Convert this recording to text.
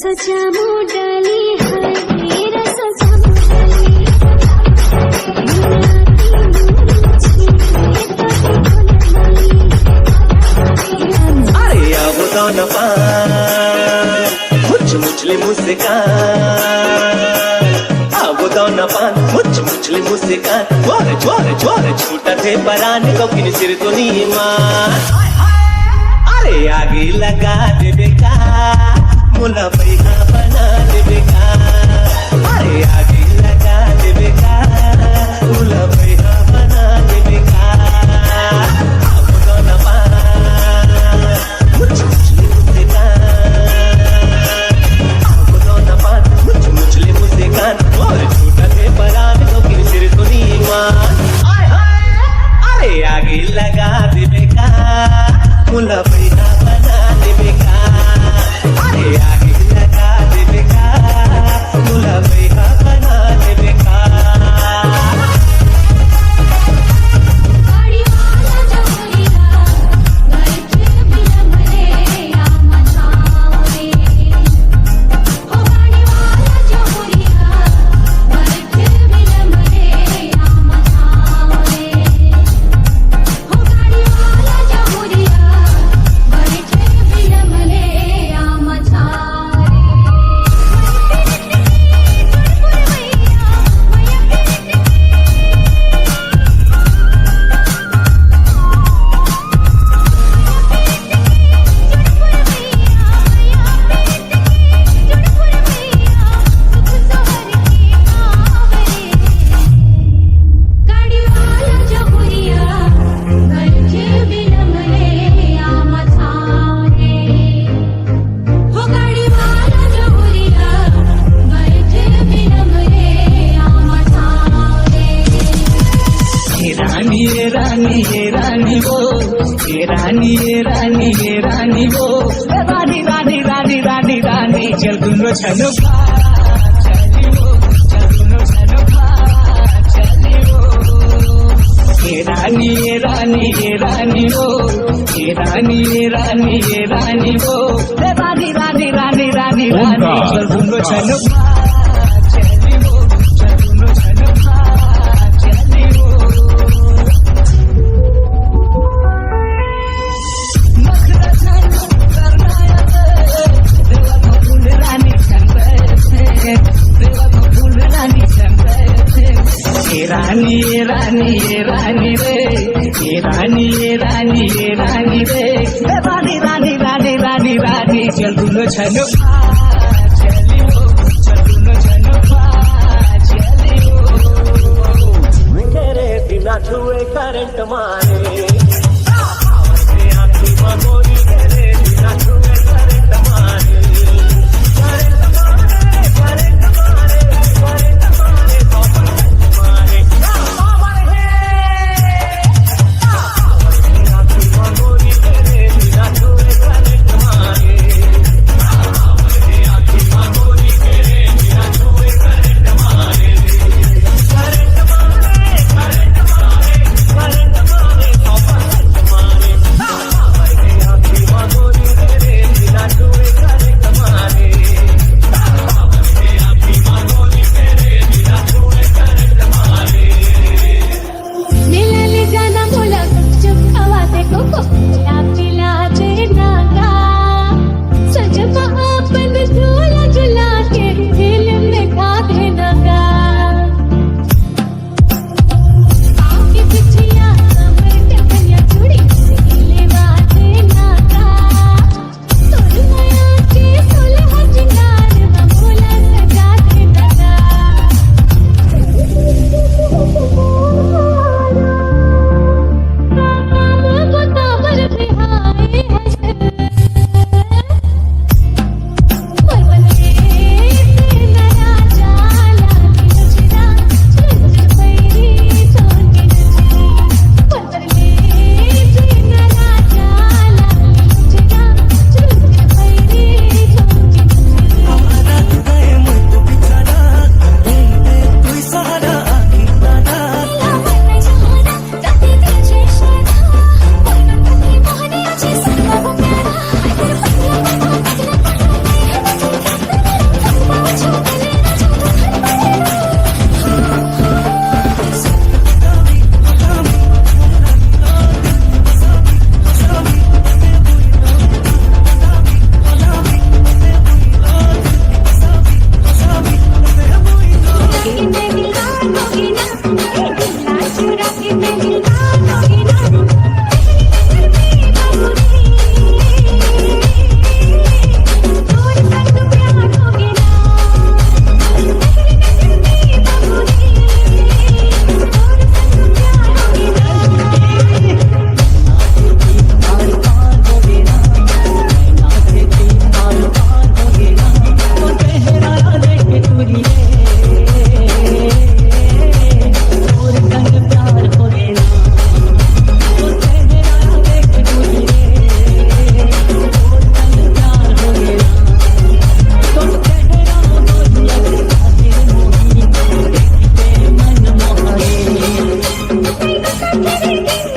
सचा मोडाली है तेरा सचा मोडाली अरे अब तो न मुझ मुझले मुस्कान अब तो न मुझ मुझले मुस्कान छोरे छोरे छोरे छूटा थे परान कौन सिर तो नहीं मान अरे आगे लगा दे बेका मुला पैसा बना दे बेका अरे आगे लगा दे बेका मुला पैसा बना दे बेका अब तो न मुझ मुझले मुस्कान अब तो न मुझ मुझले मुस्कान और छूटा थे परान कौन सिर तो नहीं मान अरे आगे लगा दे बेका मुला पैसा बना दे बेका अरे आगे लगा दे बेका मुला पैसा बना दे बेका गाड़ी वाला जमुरिया बैठे बिलमरे आम छावे हो गाड़ी वाला जमुरिया बैठे बिलमरे आम छावे हो गाड़ी वाला जमुरिया बैठे बिलमरे आम छावे गाड़ी वाला जमुरिया बैठे बिलमरे आम छावे हो गाड़ी वाला जमुरिया बैठे बिलमरे आम छावे ये रानी ये रानी ये रानी वो ये रानी ये रानी ये रानी वो रानी रानी रानी रानी रानी चल दुनो चलो चली वो चल दुनो चलो चली वो ये रानी ये रानी ये रानी वो ये रानी ये रानी ये रानी वो रानी रानी रानी रानी रानी चल दुनो चलो चली वो चल दुनो चलो चली वो रानी ये रानी ये रानी रे ये रानी ये रानी ये रानी रे रानी रानी रानी रानी रानी चल दुनो चलो चली वो चल दुनो चलो चली वो तेरे बिना छुए करंट मारे आखी मगोरी तेरे बिना छुए करंट मारे करंट मारे करंट मारे करंट मारे मारे आखी मगोरी तेरे बिना छुए करंट मारे आखी मगोरी तेरे बिना छुए करंट मारे करंट मारे करंट मारे करंट मारे करंट मारे तेरे दिन